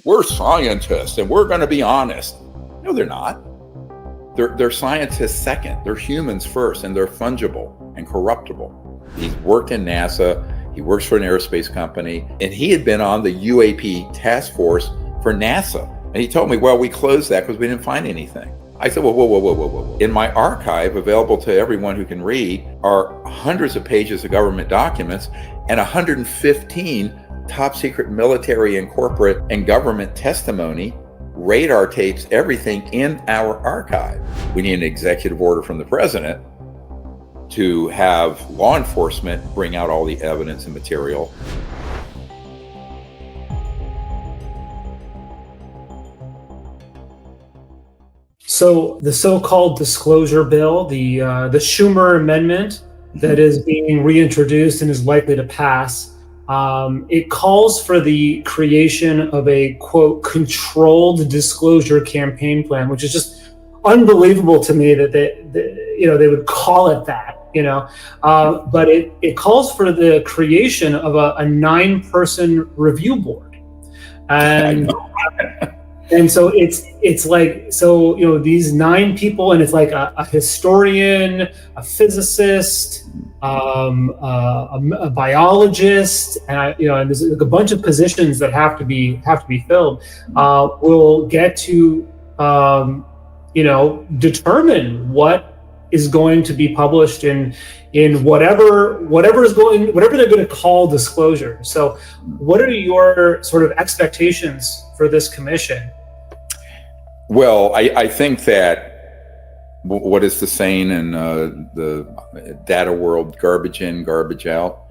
we're scientists and we're going to be honest. No, they're not. They're scientists second. They're humans first, and they're fungible and corruptible. He's worked in NASA. He works for an aerospace company, and he had been on the UAP task force for NASA. And he told me, well, we closed that because we didn't find anything. I said, well, whoa. In my archive, available to everyone who can read, are hundreds of pages of government documents and 115 top secret military and corporate and government testimony, radar tapes, everything in our archive. We need an executive order from the president to have law enforcement bring out all the evidence and material. So the so-called disclosure bill, the Schumer amendment that is being reintroduced and is likely to pass, it calls for the creation of a, quote, controlled disclosure campaign plan, which is just unbelievable to me that they would call it that, but it calls for the creation of a 9-person review board. And so it's like, so, these 9 people, and it's like a historian, a physicist, a biologist, and there's a bunch of positions that have to be filled. Will get to determine what is going to be published in whatever they're going to call disclosure. So, what are your sort of expectations for this commission? Well, I think that what is the saying in the data world, garbage in, garbage out?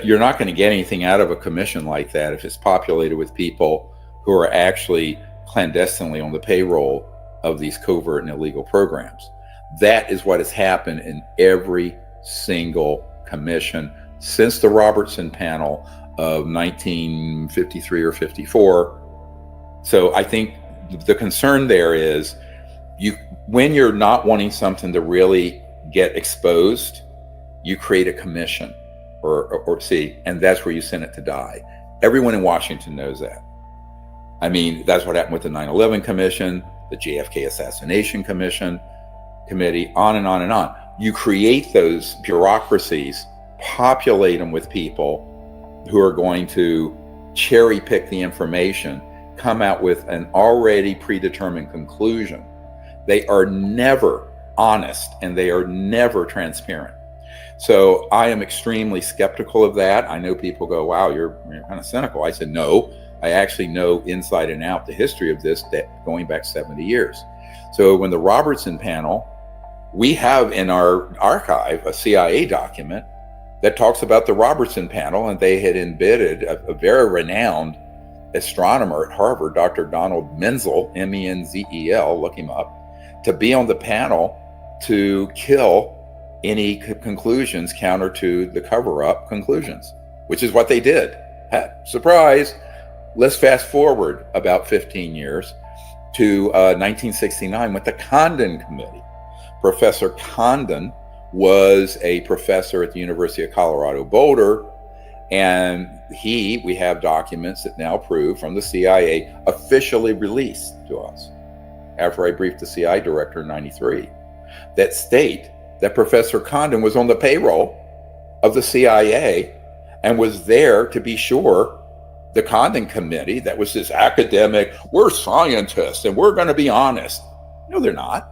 You're not going to get anything out of a commission like that if it's populated with people who are actually clandestinely on the payroll of these covert and illegal programs. That is what has happened in every single commission since the Robertson panel of 1953 or 54. So I think the concern there is when you're not wanting something to really get exposed, you create a commission and that's where you send it to die. Everyone in Washington knows that. I mean, that's what happened with the 9/11 Commission, the JFK Assassination Committee, on and on and on. You create those bureaucracies, populate them with people who are going to cherry pick the information, come out with an already predetermined conclusion. They are never honest and they are never transparent. So I am extremely skeptical of that. I know people go, wow, you're kind of cynical. I said, no, I actually know inside and out the history of this, that going back 70 years. So when the Robertson panel, we have in our archive a CIA document that talks about the Robertson panel, and they had embedded a very renowned astronomer at Harvard, Dr. Donald Menzel, Menzel, look him up, to be on the panel to kill any conclusions counter to the cover-up conclusions, which is what they did. Surprise! Let's fast forward about 15 years to 1969 with the Condon Committee. Professor Condon was a professor at the University of Colorado Boulder, and we have documents that now prove from the CIA officially released to us after I briefed the CIA director in 93 that state that Professor Condon was on the payroll of the CIA and was there to be sure the Condon Committee, that was this academic, we're scientists and we're going to be honest. No, they're not.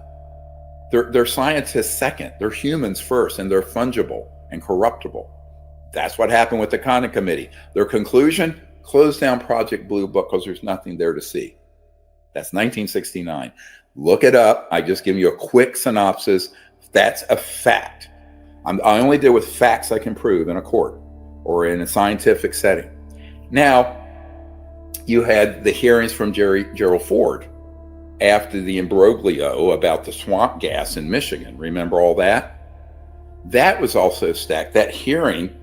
They're scientists second. They're humans first, and they're fungible and corruptible. That's what happened with the Condon Committee. Their conclusion, close down Project Blue Book because there's nothing there to see. That's 1969. Look it up. I just give you a quick synopsis. That's a fact. I only deal with facts I can prove in a court or in a scientific setting. Now, you had the hearings from Gerald Ford after the imbroglio about the swamp gas in Michigan. Remember all that? That was also stacked. That hearing,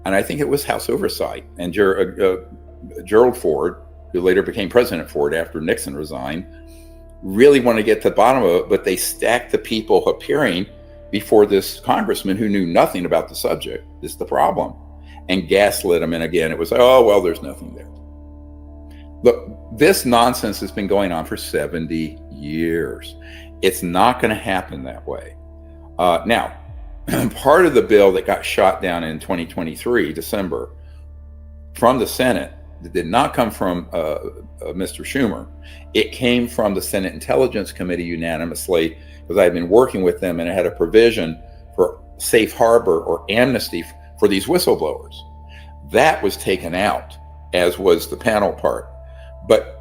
and I think it was House Oversight, and Gerald Ford, who later became President Ford after Nixon resigned, really wanted to get to the bottom of it, but they stacked the people appearing before this congressman who knew nothing about the subject. This is the problem. And gaslit him. And again, it was, oh, well, there's nothing there. Look, this nonsense has been going on for 70 years. It's not going to happen that way. Now, part of the bill that got shot down in 2023, December, from the Senate, that did not come from Mr. Schumer. It came from the Senate Intelligence Committee unanimously, because I had been working with them, and it had a provision for safe harbor or amnesty for these whistleblowers. That was taken out, as was the panel part. But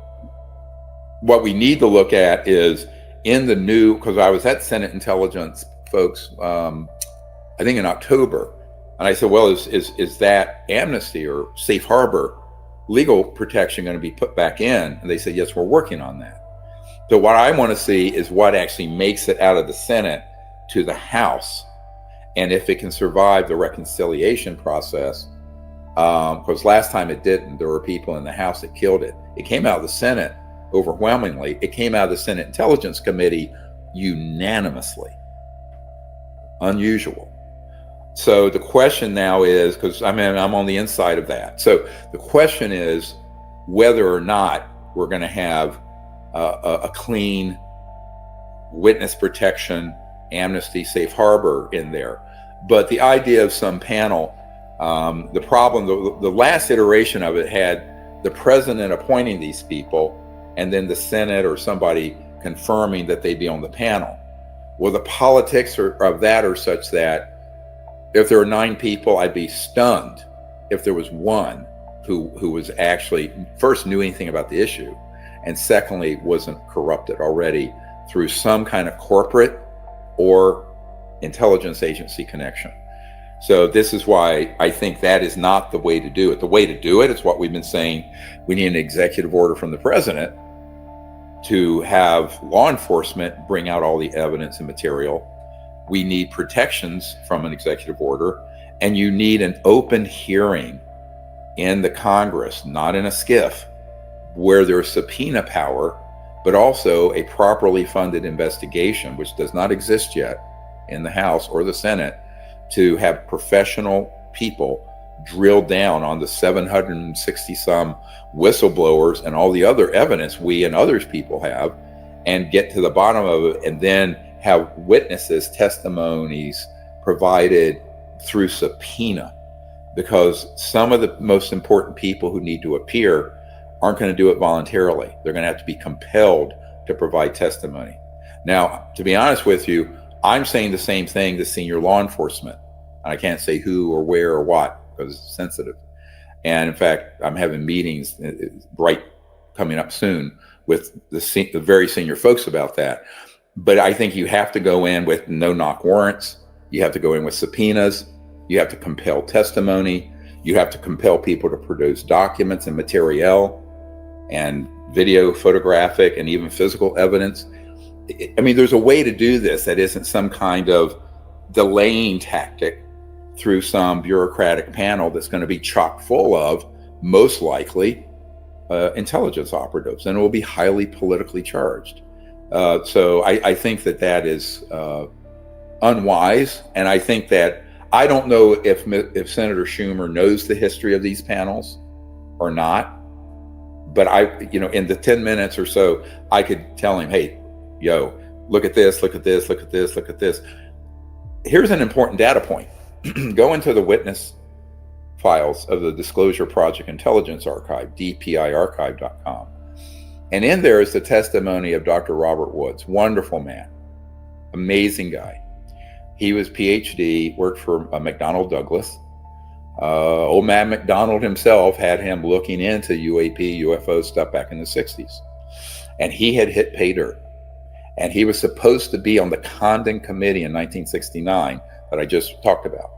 what we need to look at is in the new, because I was at Senate Intelligence folks, I think in October, and I said, well, is that amnesty or safe harbor legal protection going to be put back in? And they said, yes, we're working on that. So what I want to see is what actually makes it out of the Senate to the House, and if it can survive the reconciliation process, because last time it didn't. There were people in the House that killed it. It came out of the Senate overwhelmingly. It came out of the Senate Intelligence Committee unanimously. Unusual. So the question now is, because I'm on the inside of that. So the question is whether or not we're going to have a clean witness protection, amnesty, safe harbor in there. But the idea of some panel, the problem, the last iteration of it had the president appointing these people and then the Senate or somebody confirming that they'd be on the panel. Well, the politics of that are such that if there were 9 people, I'd be stunned if there was one who was actually, first, knew anything about the issue, and secondly, wasn't corrupted already through some kind of corporate or intelligence agency connection. So this is why I think that is not the way to do it. The way to do it is what we've been saying. We need an executive order from the president to have law enforcement bring out all the evidence and material. We need protections from an executive order, and you need an open hearing in the Congress, not in a SCIF, where there's subpoena power, but also a properly funded investigation, which does not exist yet in the House or the Senate, to have professional people drill down on the 760 some whistleblowers and all the other evidence we and others people have, and get to the bottom of it, and then have witnesses, testimonies provided through subpoena, because some of the most important people who need to appear aren't going to do it voluntarily. They're going to have to be compelled to provide testimony. Now, to be honest with you, I'm saying the same thing to senior law enforcement. I can't say who or where or what because it's sensitive. And in fact, I'm having meetings coming up soon with the very senior folks about that. But I think you have to go in with no-knock warrants. You have to go in with subpoenas. You have to compel testimony. You have to compel people to produce documents and material and video, photographic, and even physical evidence. I mean, there's a way to do this that isn't some kind of delaying tactic through some bureaucratic panel that's going to be chock full of, most likely, intelligence operatives, and it will be highly politically charged. So I think that is unwise, and I think that, I don't know if Senator Schumer knows the history of these panels or not, but in the 10 minutes or so, I could tell him, hey, yo, look at this, look at this, look at this, look at this. Here's an important data point. Go into the witness files of the Disclosure Project Intelligence Archive, dpiarchive.com. And in there is the testimony of Dr. Robert Woods, wonderful man, amazing guy. He was PhD, worked for McDonnell Douglas. Old man McDonald himself had him looking into UAP, UFO stuff back in the 60s. And he had hit pay dirt. And he was supposed to be on the Condon Committee in 1969 that I just talked about.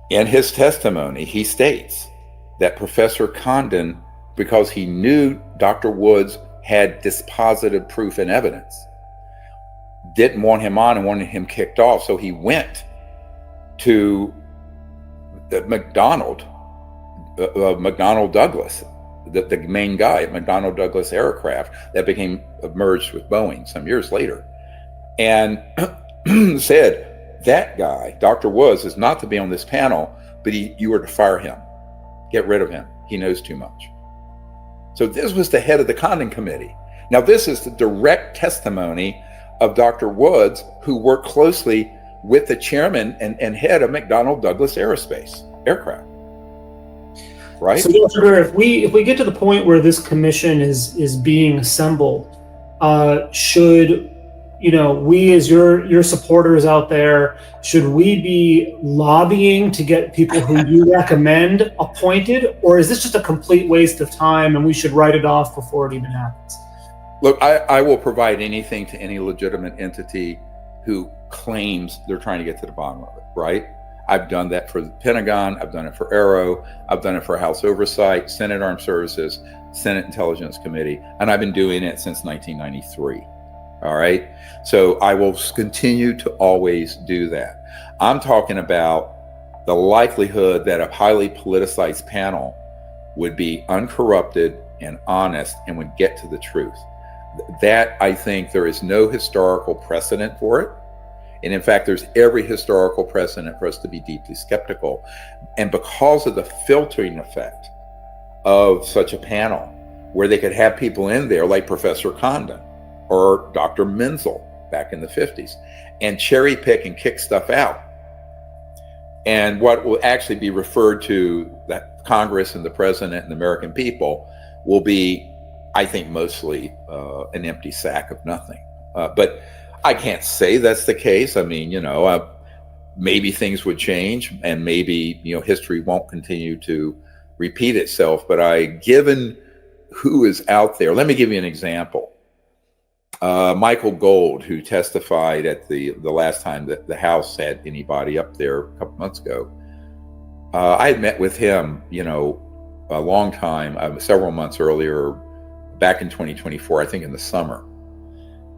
In his testimony, he states that Professor Condon, because he knew Dr. Woods had dispositive proof and evidence, didn't want him on and wanted him kicked off. So he went to McDonnell Douglas, the main guy at McDonnell Douglas Aircraft that became merged with Boeing some years later, and said, that guy, Dr. Woods, is not to be on this panel, but you were to fire him. Get rid of him. He knows too much. So this was the head of the Condon Committee. Now, this is the direct testimony of Dr. Woods, who worked closely with the chairman and head of McDonnell Douglas Aerospace Aircraft. Right? So, Dr. Greer, if we get to the point where this commission is being assembled, should we as your supporters out there, should we be lobbying to get people who you recommend appointed, or is this just a complete waste of time and we should write it off before it even happens? Look, I will provide anything to any legitimate entity who claims they're trying to get to the bottom of it, right? I've done that for the Pentagon, I've done it for Aero, I've done it for House Oversight, Senate Armed Services, Senate Intelligence Committee, and I've been doing it since 1993. All right. So I will continue to always do that. I'm talking about the likelihood that a highly politicized panel would be uncorrupted and honest and would get to the truth. That, I think, there is no historical precedent for it. And in fact, there's every historical precedent for us to be deeply skeptical. And because of the filtering effect of such a panel, where they could have people in there like Professor Condon or Dr. Menzel back in the 50s, and cherry pick and kick stuff out. And what will actually be referred to that Congress and the president and the American people will be, I think, mostly an empty sack of nothing. But I can't say that's the case. I mean, maybe things would change, and maybe, history won't continue to repeat itself. But given who is out there, let me give you an example. Michael Gold, who testified at the last time that the House had anybody up there a couple months ago, I had met with him, a long time, several months earlier, back in 2024, I think in the summer,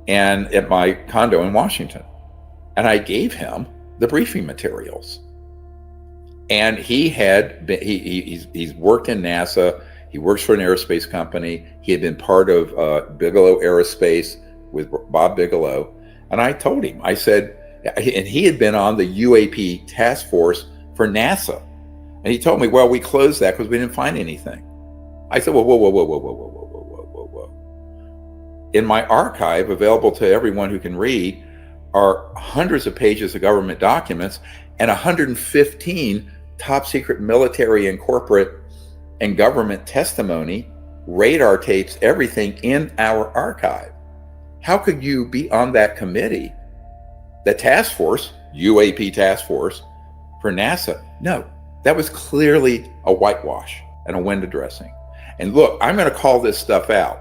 and at my condo in Washington. And I gave him the briefing materials. And he had been, he's worked in NASA. He works for an aerospace company. He had been part of Bigelow Aerospace with Bob Bigelow. And I told him, I said, and he had been on the UAP task force for NASA. And he told me, well, we closed that because we didn't find anything. I said, whoa. In my archive, available to everyone who can read, are hundreds of pages of government documents and 115 top secret military and corporate and government testimony, radar tapes, everything in our archive. How could you be on that committee, the task force, UAP task force for NASA? No, that was clearly a whitewash and a window dressing. And look, I'm going to call this stuff out.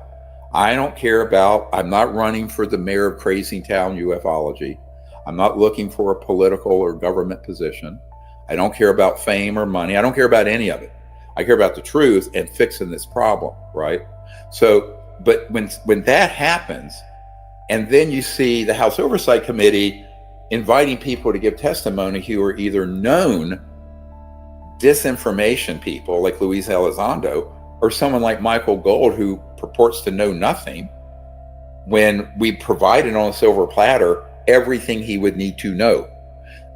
I don't care about, I'm not running for the mayor of Crazy Town ufology. I'm not looking for a political or government position. I don't care about fame or money. I don't care about any of it. I care about the truth and fixing this problem, right? So, but when that happens, and then you see the House Oversight Committee inviting people to give testimony who are either known disinformation people like Luis Elizondo, or someone like Michael Gold, who purports to know nothing, when we provided on a silver platter everything he would need to know.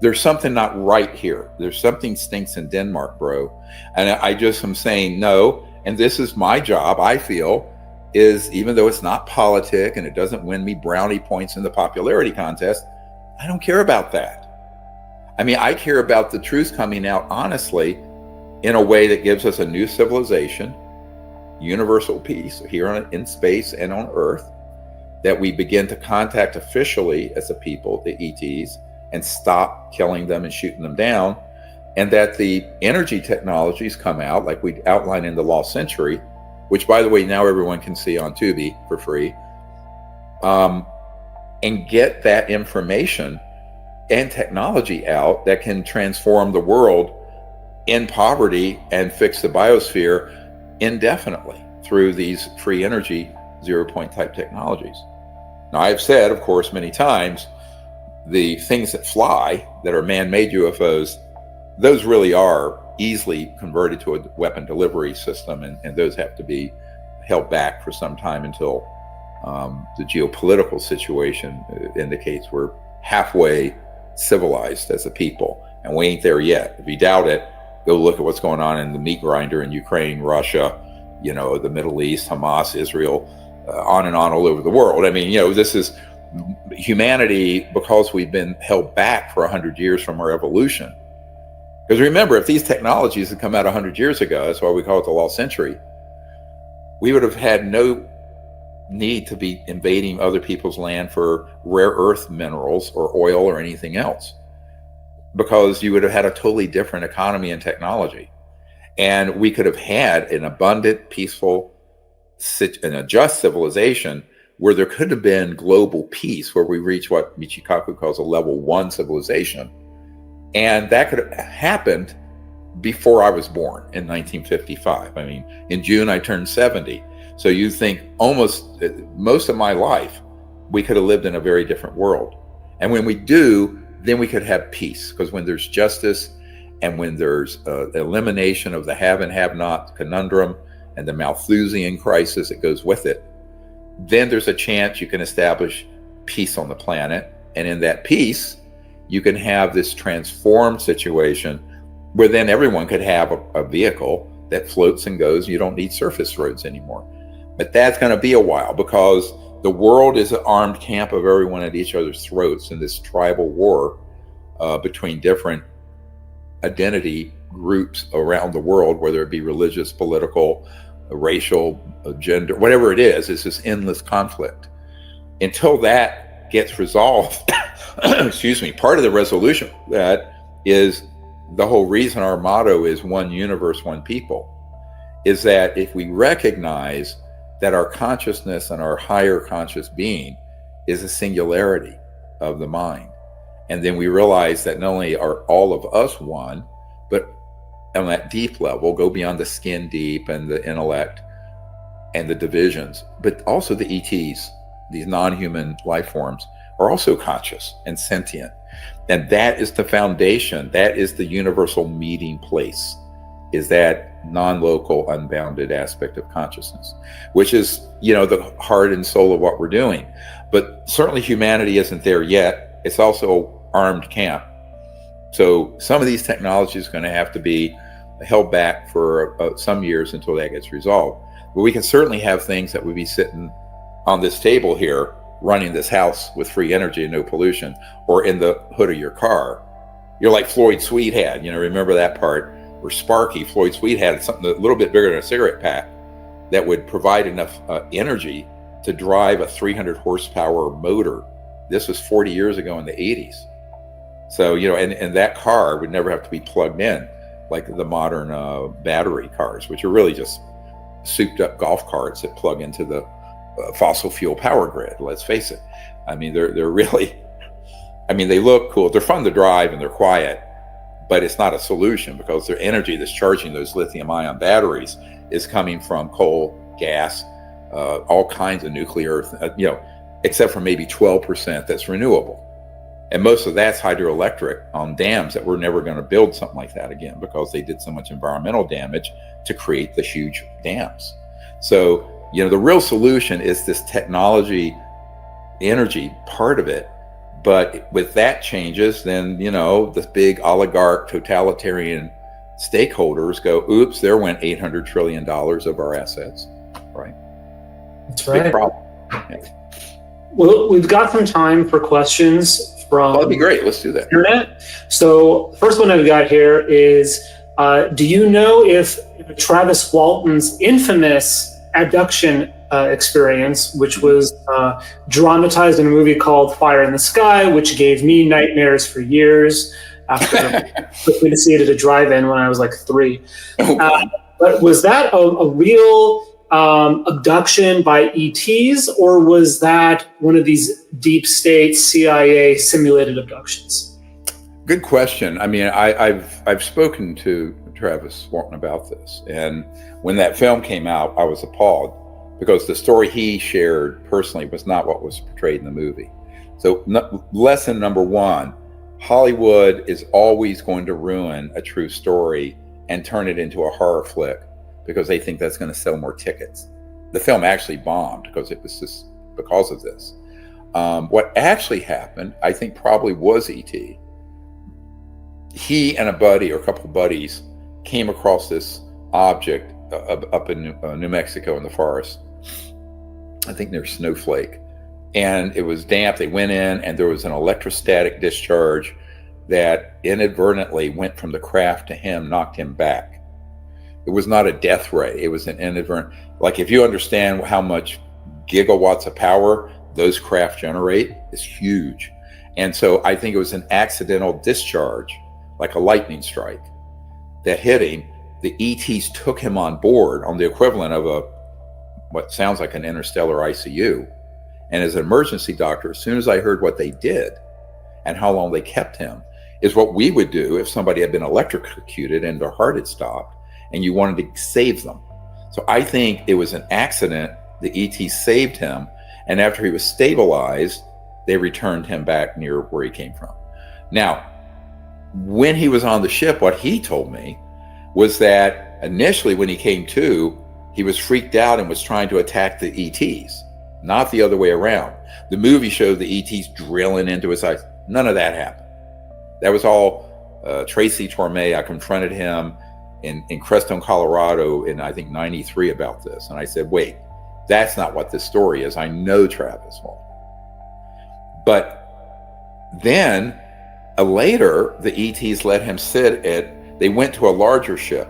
There's something not right here. There's something stinks in Denmark, bro. And I just am saying no. And this is my job, I feel, is, even though it's not politic and it doesn't win me brownie points in the popularity contest, I don't care about that. I mean, I care about the truth coming out honestly in a way that gives us a new civilization, universal peace here in space and on Earth, that we begin to contact officially as a people, the ETs, and stop killing them and shooting them down, and that the energy technologies come out like we outlined in the Lost Century, which, by the way, now everyone can see on Tubi for free, and get that information and technology out that can transform the world in poverty and fix the biosphere indefinitely through these free energy, 0-point type technologies. Now, I've said, of course, many times, the things that fly that are man-made UFOs, those really are easily converted to a weapon delivery system, and those have to be held back for some time until the geopolitical situation indicates we're halfway civilized as a people, and we ain't there yet. If you doubt it, go look at what's going on in the meat grinder in Ukraine, Russia, the Middle East, Hamas, Israel, on and on all over the world. I mean, this is humanity, because we've been held back for 100 years from our evolution. Because remember, if these technologies had come out 100 years ago, that's why we call it the lost century, we would have had no need to be invading other people's land for rare earth minerals or oil or anything else, because you would have had a totally different economy and technology. And we could have had an abundant, peaceful, and a just civilization where there could have been global peace, where we reach what Michikaku calls a level 1 civilization. And that could have happened before I was born in 1955. I mean, in June, I turned 70. So you think most of my life, we could have lived in a very different world. And when we do, then we could have peace, because when there's justice and when there's elimination of the have and have not conundrum and the Malthusian crisis that goes with it, then there's a chance you can establish peace on the planet. And in that peace, you can have this transformed situation where then everyone could have a vehicle that floats and goes. You don't need surface roads anymore. But that's going to be a while, because the world is an armed camp of everyone at each other's throats in this tribal war between different identity groups around the world, whether it be religious, political, racial, gender, whatever it is. It's this endless conflict. Until that gets resolved, excuse me, part of the resolution that is the whole reason our motto is one universe, one people, is that if we recognize that our consciousness and our higher conscious being is a singularity of the mind, and then we realize that not only are all of us one, but on that deep level, go beyond the skin deep and the intellect and the divisions, but also the ETs, these non-human life forms, are also conscious and sentient. And that is the foundation. That is the universal meeting place, is that non-local, unbounded aspect of consciousness, which is, the heart and soul of what we're doing. But certainly humanity isn't there yet. It's also armed camp. So some of these technologies are going to have to be held back for some years until that gets resolved. But we can certainly have things that would be sitting on this table here, running this house with free energy and no pollution, or in the hood of your car. You're like Floyd Sweet had, remember that part where Sparky, Floyd Sweet, had something a little bit bigger than a cigarette pack that would provide enough energy to drive a 300 horsepower motor. This was 40 years ago in the 80s. So, and that car would never have to be plugged in like the modern battery cars, which are really just souped up golf carts that plug into the fossil fuel power grid. Let's face it. I mean, they're really, they look cool. They're fun to drive and they're quiet, but it's not a solution, because their energy that's charging those lithium ion batteries is coming from coal, gas, all kinds of nuclear, except for maybe 12% that's renewable. And most of that's hydroelectric on dams that we're never going to build something like that again, because they did so much environmental damage to create the huge dams. So, the real solution is this technology, energy part of it. But with that changes, then, the big oligarch totalitarian stakeholders go, oops, there went $800 trillion of our assets, right? That's right. Big problem. Yeah. Well, we've got some time for questions from That'd be great. Let's do that. Internet. So first one I've got here is, do you know if Travis Walton's infamous abduction experience, which was dramatized in a movie called Fire in the Sky, which gave me nightmares for years after took me to see it at a drive-in when I was like 3. But was that a real abduction by ETs, or was that one of these deep state CIA simulated abductions? Good question. I've spoken to Travis Walton about this, and when that film came out, I was appalled, because the story he shared personally was not what was portrayed in the movie. So lesson number 1, Hollywood is always going to ruin a true story and turn it into a horror flick, because they think that's going to sell more tickets. The film actually bombed because it was just because of this. What actually happened, I think, probably was ET. He and a buddy or a couple of buddies came across this object up in New Mexico in the forest. I think near Snowflake. And it was damp. They went in and there was an electrostatic discharge that inadvertently went from the craft to him, knocked him back. It was not a death ray. It was an inadvertent, like if you understand how much gigawatts of power those craft generate, is huge. And so I think it was an accidental discharge, like a lightning strike that hit him. The ETs took him on board on the equivalent of what sounds like an interstellar ICU. And as an emergency doctor, as soon as I heard what they did and how long they kept him, is what we would do if somebody had been electrocuted and their heart had stopped and you wanted to save them. So I think it was an accident. The ET saved him. And after he was stabilized, they returned him back near where he came from. Now, when he was on the ship, what he told me was that initially when he came to, he was freaked out and was trying to attack the ETs, not the other way around. The movie showed the ETs drilling into his eyes. None of that happened. That was all Tracy Torme. I confronted him in Crestone, Colorado in, I think, 93 about this. And I said, wait, that's not what this story is. I know Travis Hall. But then later, the ETs let him sit they went to a larger ship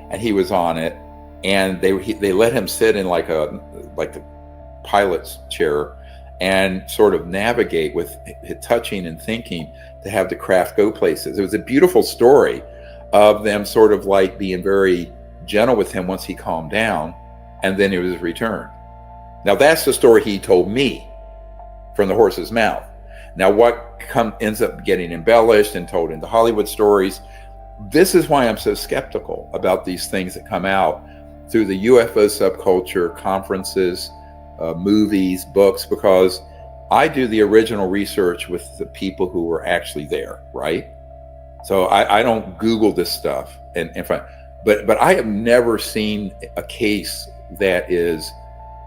and he was on it. And they let him sit in like the pilot's chair and sort of navigate with touching and thinking to have the craft go places. It was a beautiful story of them sort of like being very gentle with him once he calmed down, and then it was returned. Now that's the story he told me from the horse's mouth. Now what ends up getting embellished and told into Hollywood stories, this is why I'm so skeptical about these things that come out through the UFO subculture, conferences, movies, books, because I do the original research with the people who were actually there, right? So I don't Google this stuff but I have never seen a case that is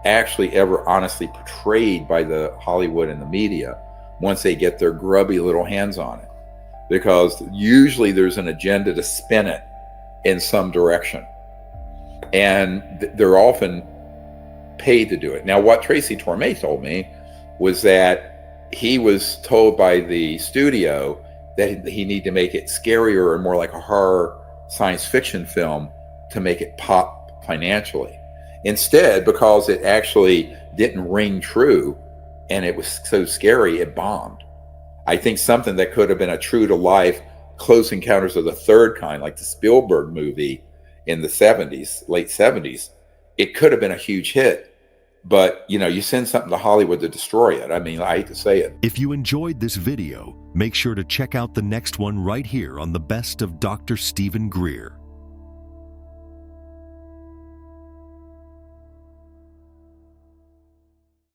actually ever honestly portrayed by the Hollywood and the media once they get their grubby little hands on it, because usually there's an agenda to spin it in some direction, and they're often paid to do it. Now, what Tracy Torme told me was that he was told by the studio that he needed to make it scarier and more like a horror science fiction film to make it pop financially. Instead, because it actually didn't ring true and it was so scary, it bombed. I think something that could have been a true to life Close Encounters of the Third Kind, like the Spielberg movie in the 70s, late 70s, it could have been a huge hit. But, you send something to Hollywood to destroy it. I mean, I hate to say it. If you enjoyed this video, make sure to check out the next one right here on the Best of Dr. Stephen Greer.